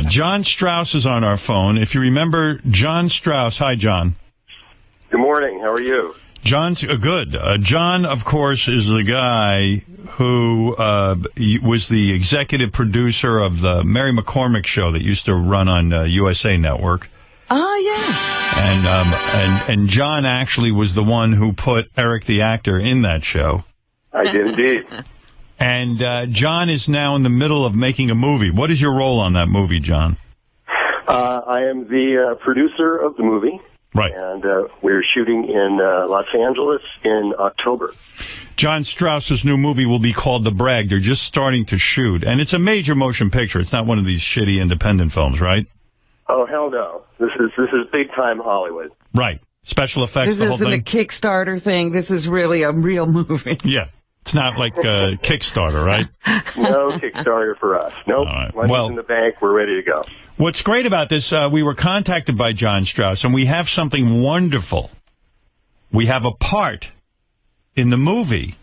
John Strauss is on our phone. If you remember John Strauss. Hi, John. Good morning. How are you? John's good. John, of course, is the guy who was the executive producer of the Mary McCormick show that used to run on USA Network. Oh, yeah. And John actually was the one who put Eric the actor in that show. I did indeed. And John is now in the middle of making a movie. What is your role on that movie, John? I am the producer of the movie. Right. And we're shooting in Los Angeles in October. John Strauss's new movie will be called The Brag. They're just starting to shoot. And it's a major motion picture. It's not one of these shitty independent films, right? Oh, hell no. This is big-time Hollywood. Right. Special effects, This the whole isn't thing. a Kickstarter thing. This is really a real movie. Yeah. It's not like Kickstarter, right? No Kickstarter for us. Nope. Right. Money's in the bank. We're ready to go. What's great about this, we were contacted by John Strauss, and we have something wonderful. We have a part in the movie.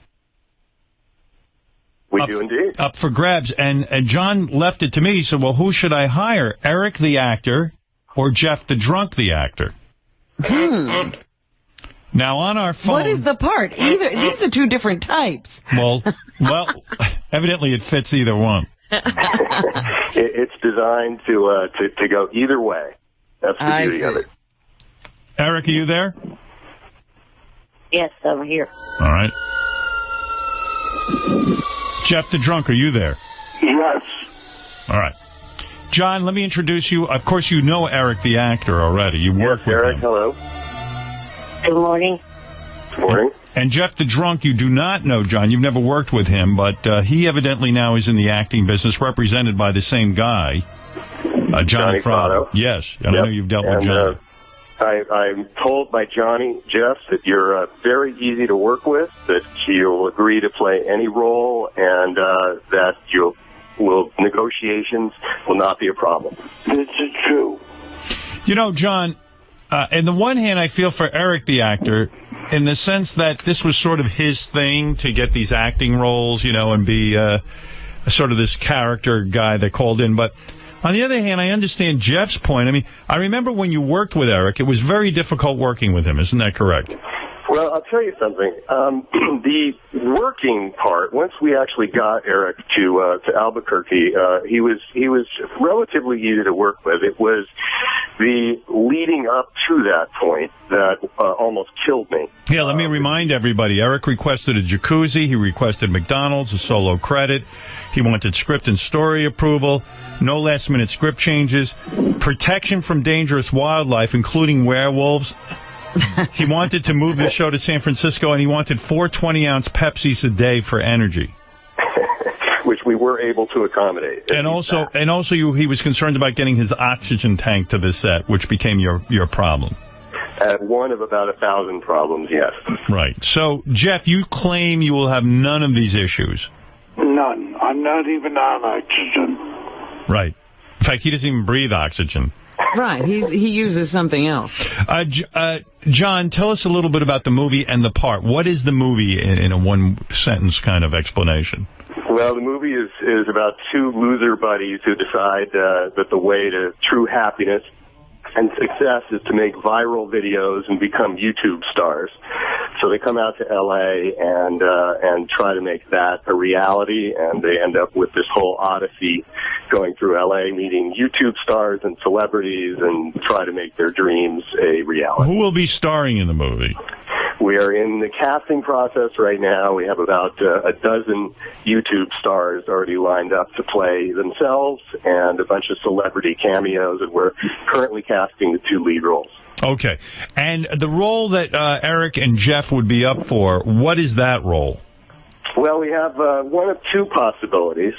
We do indeed. Up for grabs. And John left it to me. He said, well, who should I hire? Eric the actor or Jeff the drunk the actor? Now, on our phone... What is the part? These are two different types. Well, evidently it fits either one. It's designed to go either way. That's the beauty of it. Eric, are you there? Yes, I'm here. All right. Jeff the drunk, are you there? Yes. All right. John, let me introduce you. Of course, you know Eric the actor already. You work with Eric, him. hello. Good morning. Good morning. And Jeff the drunk, you do not know, John. You've never worked with him, but he evidently now is in the acting business, represented by the same guy, Johnny Frado. Yes, and I know you've dealt with Johnny. I'm told by Johnny, Jeff, that you're very easy to work with, that you'll agree to play any role, and that negotiations will not be a problem. This is true. You know, John, on the one hand, I feel for Eric the actor, in the sense that this was sort of his thing to get these acting roles, you know, and be sort of this character guy that called in. But on the other hand, I understand Jeff's point. I mean, I remember when you worked with Eric, it was very difficult working with him. Isn't that correct? Well, I'll tell you something. The working part, once we actually got Eric to Albuquerque, he was relatively easy to work with. It was the leading up to that point that almost killed me. Yeah, let me remind everybody. Eric requested a jacuzzi. He requested McDonald's, a solo credit. He wanted script and story approval, no last-minute script changes, protection from dangerous wildlife, including werewolves. He wanted to move the show to San Francisco, and he wanted 4 20-ounce Pepsis a day for energy. Which we were able to accommodate. And also, he was concerned about getting his oxygen tank to the set, which became your problem. One of about 1,000 problems, yes. Right. So, Jeff, you claim you will have none of these issues. None. I'm not even on oxygen. Right. In fact, he doesn't even breathe oxygen. Right. He uses something else. John, tell us a little bit about the movie and the part. What is the movie in a one-sentence kind of explanation? Well, the movie is about 2 loser buddies who decide that the way to true happiness and success is to make viral videos and become YouTube stars. So they come out to L.A. and try to make that a reality, and they end up with this whole odyssey going through L.A., meeting YouTube stars and celebrities, and try to make their dreams a reality. Who will be starring in the movie? We are in the casting process right now. We have about a dozen YouTube stars already lined up to play themselves, and a bunch of celebrity cameos, and we're currently casting the 2 lead roles. Okay. And the role that Eric and Jeff would be up for, what is that role? Well, we have one of 2 possibilities.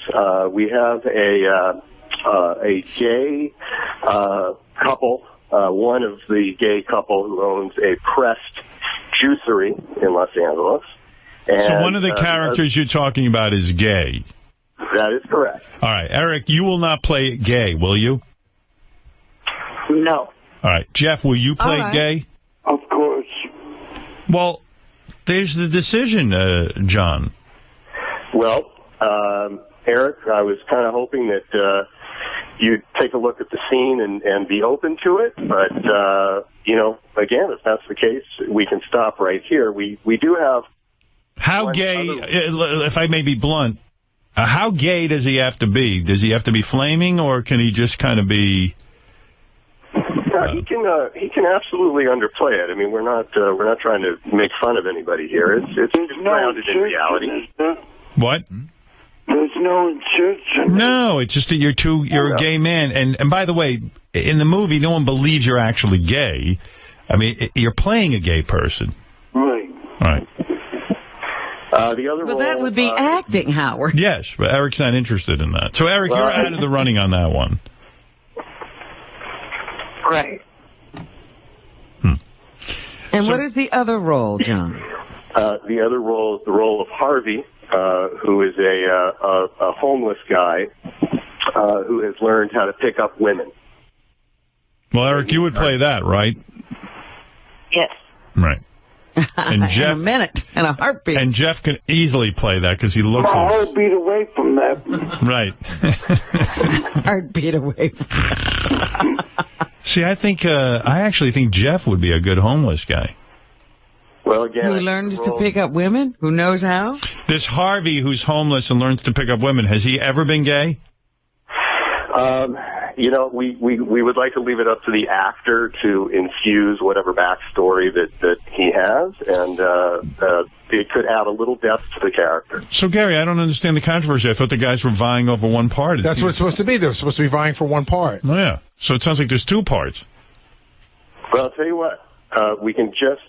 We have a gay couple, one of the gay couple who owns a pressed juicery in Los Angeles. And, so one of the characters you're talking about is gay. That is correct. All right. Eric, you will not play gay, will you? No. All right. Jeff, will you play gay? Of course. Well, there's the decision, John. Well, Eric, I was kind of hoping that you take a look at the scene and be open to it. But, again, if that's the case, we can stop right here. We do have... How gay, if I may be blunt, how gay does he have to be? Does he have to be flaming, or can he just kind of be... he can absolutely underplay it. I mean, we're not trying to make fun of anybody here. It's grounded in reality. What? There's no insertion. No, it's just that you're a gay man. And by the way, in the movie, no one believes you're actually gay. I mean, you're playing a gay person. Right. All right. The other role, that would be acting, Howard. Yes, but Eric's not interested in that. So, Eric, you're out of the running on that one. Right. And what is the other role, John? The other role is the role of Harvey, who is a homeless guy who has learned how to pick up women. Well, Eric, you would play that, right? Yes. Right. And Jeff, in a minute, in a heartbeat. And Jeff can easily play that because he looks... A heartbeat away from that. Right. Heartbeat away from See, I actually think Jeff would be a good homeless guy. Well, again... Who learns to pick up women? Who knows how? This Harvey who's homeless and learns to pick up women, has he ever been gay? We would like to leave it up to the actor to infuse whatever backstory that he has, and it could add a little depth to the character. So, Gary, I don't understand the controversy. I thought the guys were vying over one part. That's what it's supposed to be. They're supposed to be vying for one part. Oh, yeah. So it sounds like there's two parts. Well, I'll tell you what. We can just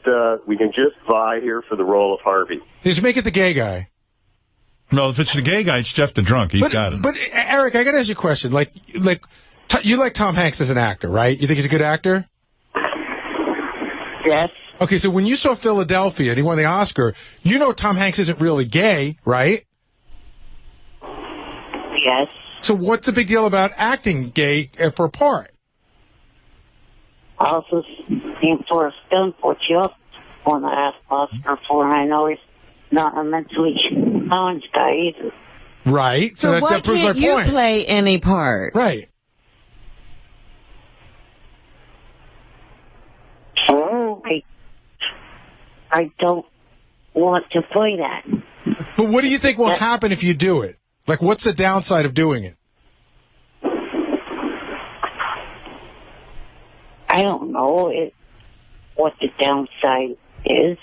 vie here for the role of Harvey. Just make it the gay guy. No, if it's the gay guy, it's Jeff the drunk. He's got it. But Eric, I got to ask you a question. You like Tom Hanks as an actor, right? You think he's a good actor? Yes. Okay, so when you saw Philadelphia and he won the Oscar, you know Tom Hanks isn't really gay, right? Yes. So what's the big deal about acting gay for a part? Also, for a film what you won the Oscar for, and I know he's not a mentally challenged guy either. Right. So why that proves my can't you point. play any part? Right. Oh, I don't want to play that. But what do you think will happen if you do it? Like, what's the downside of doing it? I don't know what the downside is.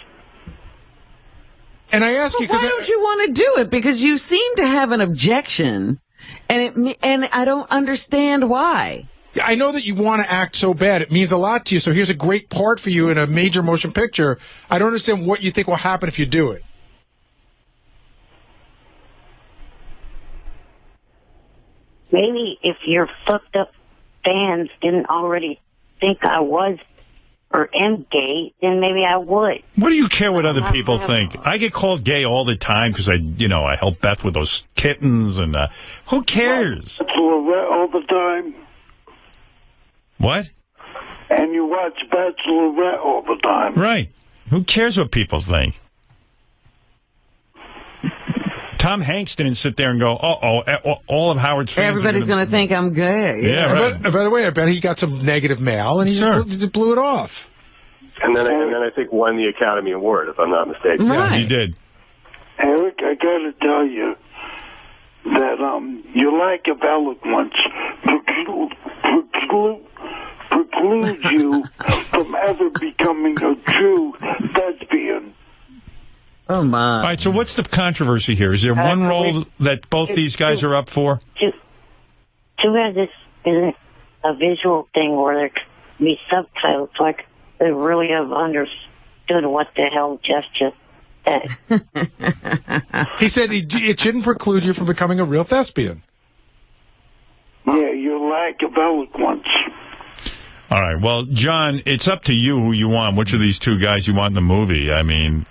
And I ask you, Why don't you want to do it? Because you seem to have an objection, and I don't understand why. I know that you want to act so bad. It means a lot to you. So here's a great part for you in a major motion picture. I don't understand what you think will happen if you do it. Maybe if your fucked up fans didn't already think I was or am gay, then maybe I would. What do you care what other people think? I get called gay all the time because I help Beth with those kittens, and who cares? Bachelorette all the time. What? And you watch Bachelorette all the time. Right. Who cares what people think? Tom Hanks didn't sit there and go, all of Howard's fans Everybody's going to think I'm gay. Yeah, right. By the way, I bet he got some negative mail, and he just blew it off. And then I think won the Academy Award, if I'm not mistaken. Right. Yeah, he did. Eric, I gotta tell you that your lack of eloquence precludes you from ever becoming a true thespian. Oh, my. All right, so what's the controversy here? Is there one role that both these guys are up for? Too bad this isn't a visual thing where there could be subtitles, like they really have understood what the hell Jeff just said. He said it shouldn't preclude you from becoming a real thespian. Yeah, your lack of eloquence. All right, well, John, it's up to you who you want. Which of these two guys you want in the movie? I mean...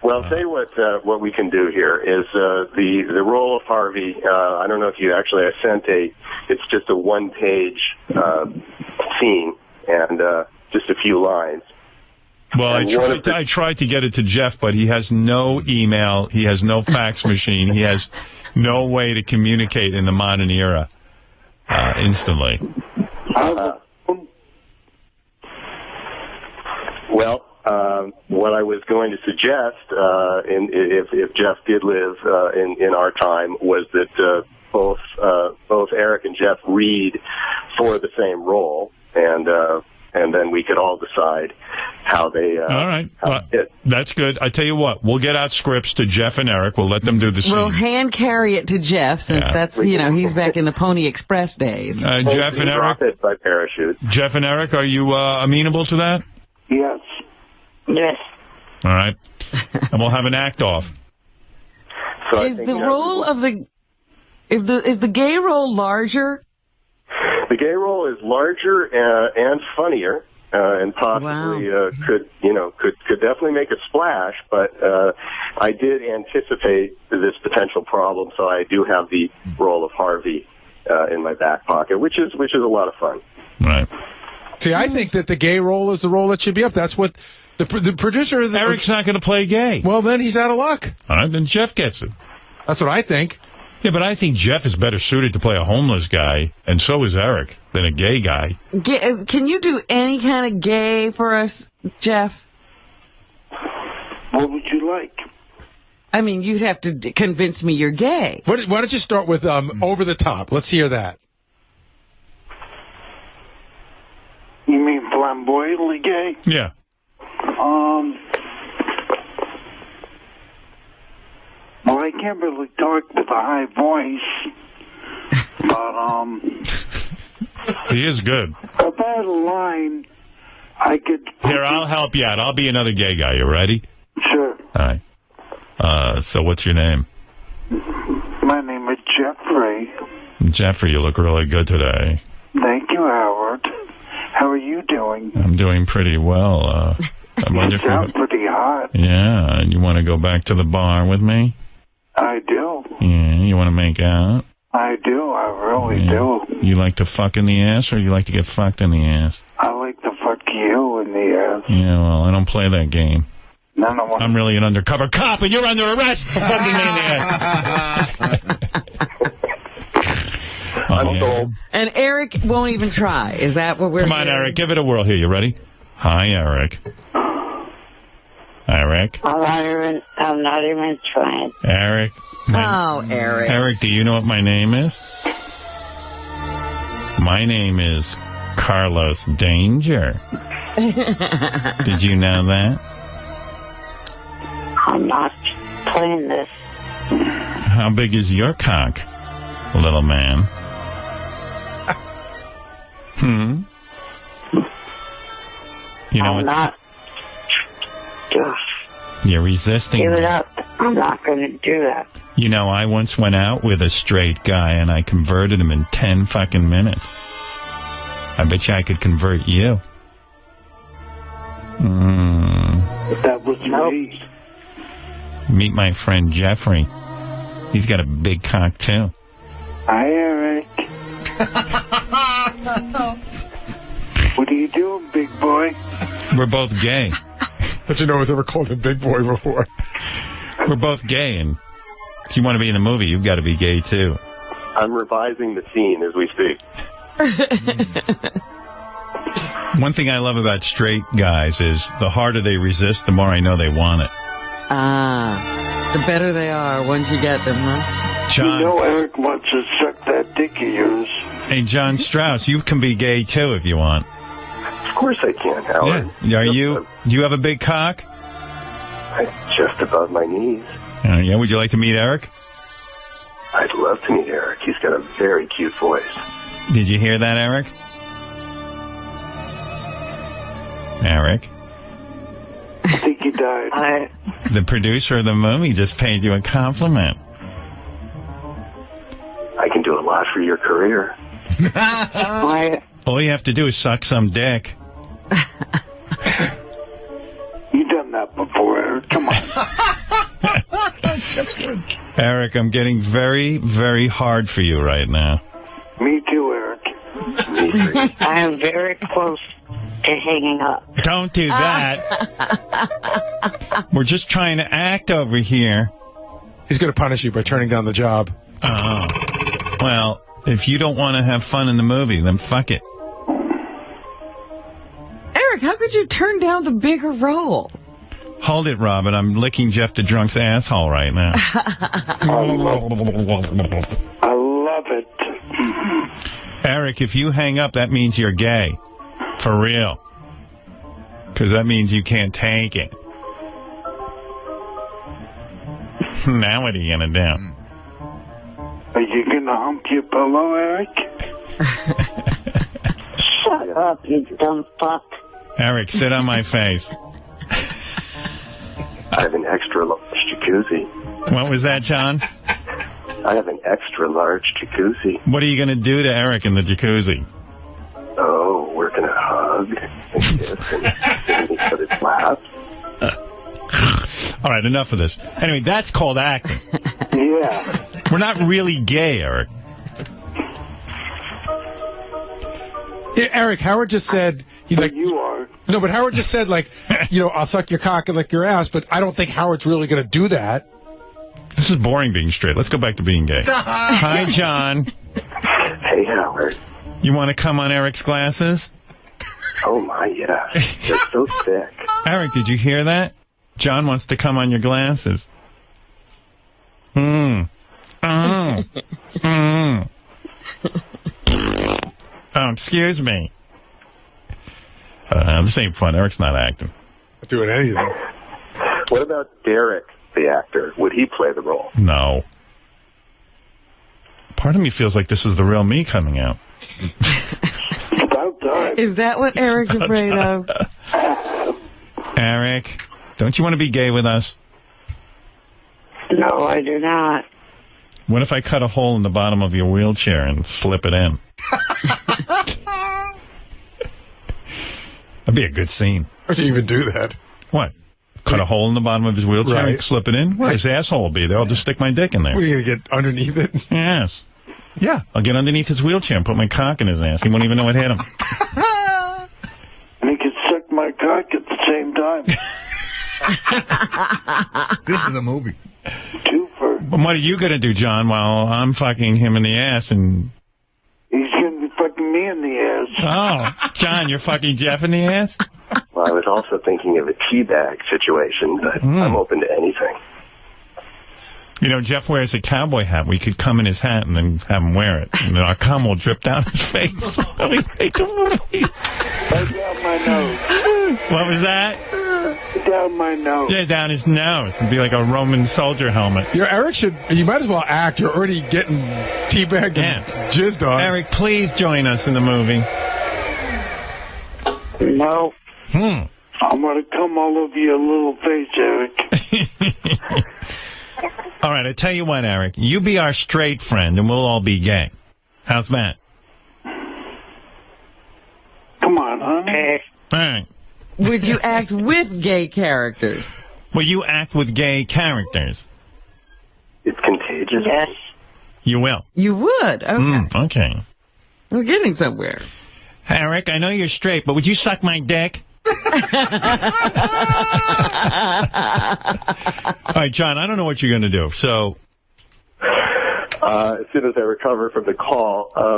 Well, I'll tell you what we can do here is the role of Harvey. I don't know if you actually I sent it's just a one-page scene and just a few lines. Well, I tried to get it to Jeff, but he has no email. He has no fax machine. He has no way to communicate in the modern era. instantly? Well, what I was going to suggest, if Jeff did live in our time, was that both Eric and Jeff read for the same role, and then we could all decide how they. All right, that's good. I tell you what, we'll get out scripts to Jeff and Eric. We'll let them do the scene. We'll hand carry it to Jeff since that's he's back in the Pony Express days. Jeff and Eric, drop it by parachute. Jeff and Eric, are you amenable to that? Yes. Yes. All right, and we'll have an act off. So Is the role of is the gay role larger? The gay role is larger and funnier, and possibly could definitely make a splash. But I did anticipate this potential problem, so I do have the role of Harvey in my back pocket, which is a lot of fun. Right. See, I think that the gay role is the role that should be up. That's what the producer. Eric's not going to play gay. Well, then he's out of luck. All right, then Jeff gets it. That's what I think. Yeah, but I think Jeff is better suited to play a homeless guy, and so is Eric, than a gay guy. Can you do any kind of gay for us, Jeff? What would you like? I mean, you'd have to convince me you're gay. Why don't you start with Over the Top? Let's hear that. You mean flamboyantly gay? Yeah. Well, I can't really talk with a high voice, but He is good. about a line, I could. Here, I'll help you out. I'll be another gay guy. You ready? Sure. All right. So what's your name? My name is Jeffrey. Jeffrey, you look really good today. Thank you, Howard. How are you doing? I'm doing pretty well. I wonder You if sound pretty hot. Yeah, and you want to go back to the bar with me? I do. Yeah, you want to make out? I do. I really do. You like to fuck in the ass, or you like to get fucked in the ass? I like to fuck you in the ass. Yeah, well, I don't play that game. No, I'm really an undercover cop, and you're under arrest for fucking me in the ass. I'm sold. And Eric won't even try. Is that what we're Come on, Eric, give it a whirl here. You ready? Hi, Eric. Eric? I'm not even trying. Eric? Oh, Eric. Eric, do you know what my name is? My name is Carlos Danger. Did you know that? I'm not playing this. How big is your cock, little man? You know I'm what? not. Ugh. You're resisting. Give it up. I'm not going to do that. You know, I once went out with a straight guy and I converted him in 10 fucking minutes. I bet you I could convert you. That was me. Meet my friend Jeffrey. He's got a big cock too. Hi, Eric. What are you doing, big boy? We're both gay. But you know who's ever called him Big Boy before. We're both gay, and if you want to be in the movie, you've got to be gay too. I'm revising the scene as we speak. One thing I love about straight guys is the harder they resist, the more I know they want it. The better they are once you get them, huh? John, You know Eric wants to suck that dick of yours. hey, John Strauss, you can be gay too if you want. Of course I can, Howard. Yeah. Do you have a big cock? Just above my knees. Yeah. Would you like to meet Eric? I'd love to meet Eric. He's got a very cute voice. Did you hear that, Eric? Eric? I think he died. The producer of the movie just paid you a compliment. I can do a lot for your career. All you have to do is suck some dick. You done that before, Eric. Come on. Eric, I'm getting very, very hard for you right now. Me too, Eric. I am very close to hanging up. Don't do that. We're just trying to act over here. He's going to punish you by turning down the job. Oh. Well, If you don't want to have fun in the movie, then fuck it. Eric, how could you turn down the bigger role? Hold it, Robin. I'm licking Jeff the Drunk's asshole right now. I love it. Eric, if you hang up, that means you're gay. For real. Because that means you can't take it. Now what are you going to do? Are you going to hump your pillow, Eric? Shut up, you dumb fuck. Eric, sit on my face. I have an extra large jacuzzi. What was that, John? I have an extra large jacuzzi. What are you going to do to Eric in the jacuzzi? Oh, we're going to hug and kiss and sit in each other's laps. All right, enough of this. Anyway, that's called acting. Yeah. We're not really gay, Eric. Yeah, Eric, Howard just said You are. No, but Howard just said I'll suck your cock and lick your ass, but I don't think Howard's really going to do that. This is boring being straight. Let's go back to being gay. Hi, John. Hey, Howard. You want to come on Eric's glasses? Oh, my, yeah. They're so thick. Eric, did you hear that? John wants to come on your glasses. Oh, excuse me. This ain't fun. Eric's not acting. Not doing anything. What about Derek, the actor? Would he play the role? No. Part of me feels like this is the real me coming out. About time. Is that what Eric's afraid of? Eric, don't you want to be gay with us? No, I do not. What if I cut a hole in the bottom of your wheelchair and slip it in? That'd be a good scene. How do you even do that? What? Cut a hole in the bottom of his wheelchair Right. and slip it in? Well, his asshole will be there. I'll just stick my dick in there. What, are you going to get underneath it? Yes. Yeah, I'll get underneath his wheelchair and put my cock in his ass. He won't even know it hit him. And he can suck my cock at the same time. This is a movie. Twofer. But what are you going to do, John, while I'm fucking him in the ass and... He's going to be fucking me in the ass. Oh, John, you're fucking Jeff in the ass? Well, I was also thinking of a teabag situation, but I'm open to anything. You know, Jeff wears a cowboy hat. We could come in his hat and then have him wear it. And then our cum will drip down his face. Right down my nose. What was that? Down my nose. Yeah, down his nose. It'd be like a Roman soldier helmet. Eric you might as well act. You're already getting teabagged and jizzed on. Eric, please join us in the movie. No. I'm going to come all over your little face, Eric. All right, I tell you what, Eric. You be our straight friend, and we'll all be gay. How's that? Come on, honey. All right. Would you act with gay characters? Will you act with gay characters? It's contagious. Yes. You will. You would. Okay. Okay. We're getting somewhere. Eric, I know you're straight, but would you suck my dick? All right, John, I don't know what you're going to do. So, as soon as I recover from the call, I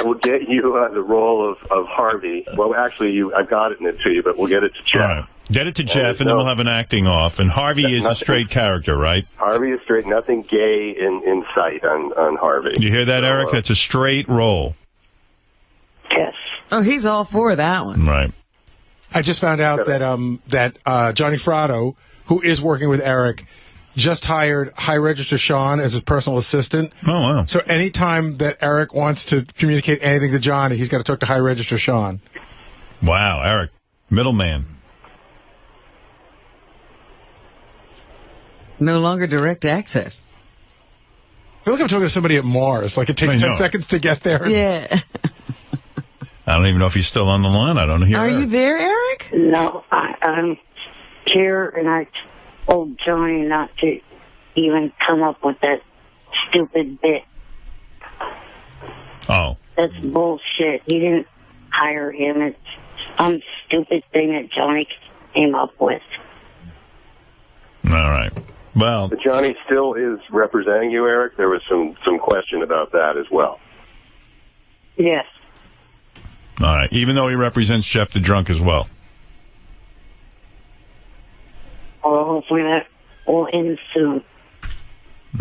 will get you the role of Harvey. Well, actually, I've gotten it to you, but we'll get it to Jeff. all right. Get it to Jeff, and then we'll have an acting off. And Harvey is a straight character, right? Harvey is straight. Nothing gay in sight on Harvey. You hear that, So, Eric? That's a straight role. Yes. Oh, he's all for that one. Right. I just found out that Johnny Fratto, who is working with Eric, just hired High Register Sean as his personal assistant. Oh, wow. So anytime that Eric wants to communicate anything to Johnny, he's got to talk to High Register Sean. Wow, Eric. Middleman. No longer direct access. I feel like I'm talking to somebody at Mars. Like it takes I 10 know. seconds to get there. Yeah. I don't even know if he's still on the line. I don't hear Are Eric. you there, Eric? No, I'm here, and I told Johnny not to even come up with that stupid bit. Oh. That's bullshit. You didn't hire him. It's some stupid thing that Johnny came up with. All right. Well, But Johnny still is representing you, Eric. There was some question about that as well. Yes. all right. Even though he represents Jeff the Drunk as well. Well, hopefully that will end soon.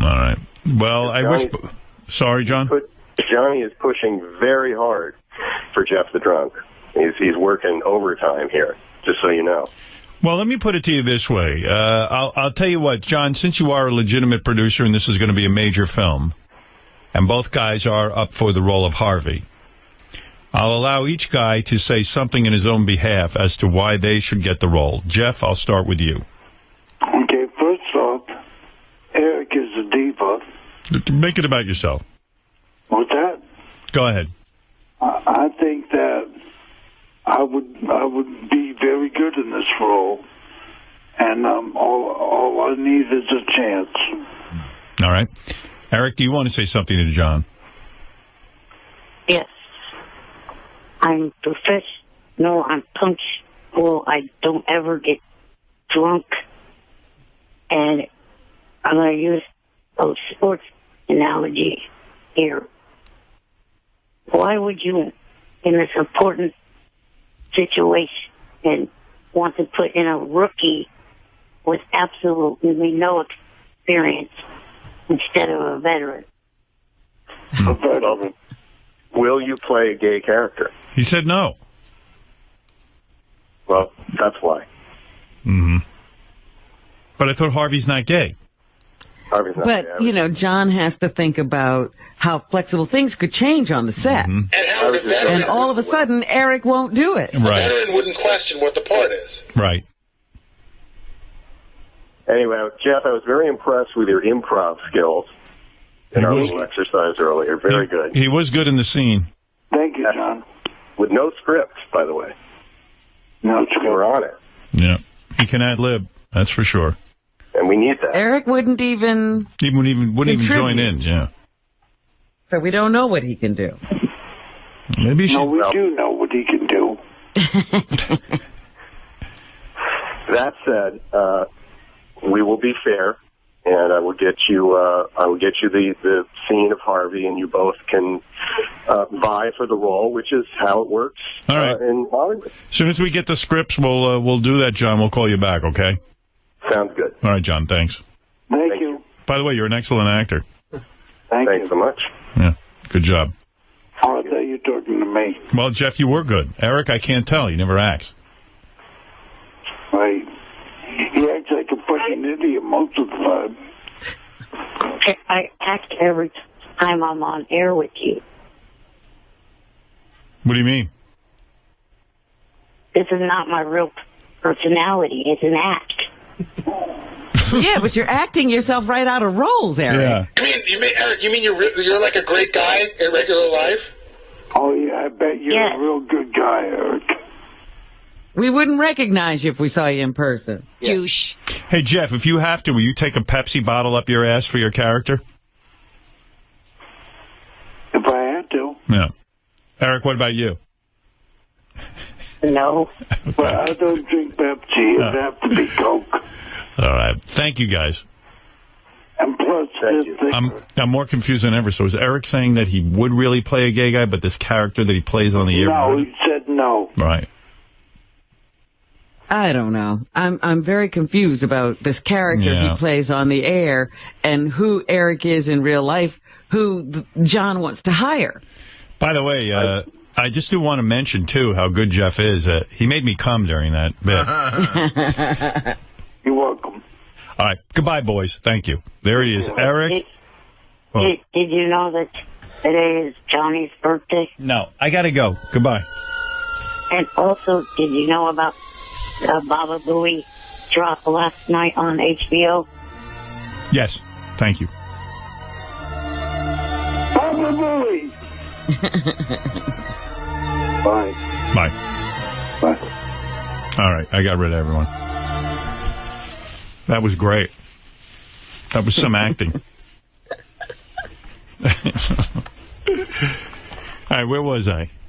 All right. Well, I wish... Sorry, John? Johnny is pushing very hard for Jeff the Drunk. He's working overtime here, just so you know. Well, let me put it to you this way. I'll tell you what, John, since you are a legitimate producer and this is going to be a major film, and both guys are up for the role of Harvey, I'll allow each guy to say something in his own behalf as to why they should get the role. Jeff, I'll start with you. Okay, first off, Eric is a diva. Make it about yourself. What's that? Go ahead. I think that I would be very good in this role, and all I need is a chance. All right. Eric, do you want to say something to John? Yes. I'm professional. I'm punctual. I don't ever get drunk. And I'm going to use a sports analogy here. Why would you, in this important situation, want to put in a rookie with absolutely no experience instead of a veteran? A veteran. Will you play a gay character? He said no. Well, that's why. Mm-hmm. But I thought Harvey's not gay. Harvey's not But, gay. you know, John has to think about how flexible things could change on the set. Mm-hmm. And how would a veteran, And all of a sudden, Eric won't do it. a Right. veteran wouldn't question what the part is. Right. Anyway, Jeff, I was very impressed with your improv skills in our little exercise earlier. Very good. He was good in the scene. Thank you, John. With no script, by the way. No, it's We're good. on it. Yeah. He can ad-lib. That's for sure. And we need that. Eric wouldn't even, He wouldn't even join in. Contribute. Yeah. so we don't know what he can do. Maybe he No, should. we do know what he can do. That said, we will be fair, and I will get you the scene of Harvey, and you both can vie for the role, which is how it works All right. in Hollywood. As soon as we get the scripts, we'll do that, John. We'll call you back, okay? Sounds good. All right, John. Thanks. Thank you. By the way, you're an excellent actor. Thank Thanks you. so much. Yeah. Good job. Oh, I thought you were talking to me. Well, Jeff, you were good. Eric, I can't tell. He never acts. Right. He acts like a fucking idiot most of the time. I act every time I'm on air with you. What do you mean? This is not my real personality. It's an act. Yeah, but you're acting yourself right out of roles, Eric. Yeah. Eric, you mean you're like a great guy in regular life? Oh, yeah, I bet you're Yeah. a real good guy, Eric. We wouldn't recognize you if we saw you in person. Douche. Hey, Jeff, if you have to, will you take a Pepsi bottle up your ass for your character? If I had to. Yeah. Eric, what about you? No. But I don't drink Pepsi. It'd have to be Coke. All right. Thank you, guys. And plus, Thank this you. thing, I'm more confused than ever. So is Eric saying that he would really play a gay guy, but this character that he plays on the air? no, he said no. Right. I don't know. I'm very confused about this character Yeah. he plays on the air and who Eric is in real life, who John wants to hire. By the way, I just do want to mention, too, how good Jeff is. He made me come during that bit. You're welcome. All right. Goodbye, boys. Thank you. There he is. Eric. Oh. Did you know that today is Johnny's birthday? No, I got to go. Goodbye. And also, did you know about Baba Booey drop last night on HBO? Yes. Thank you. Papa Booey! Bye. Bye. Bye. All right. I got rid of everyone. That was great. That was some acting. All right. Where was I?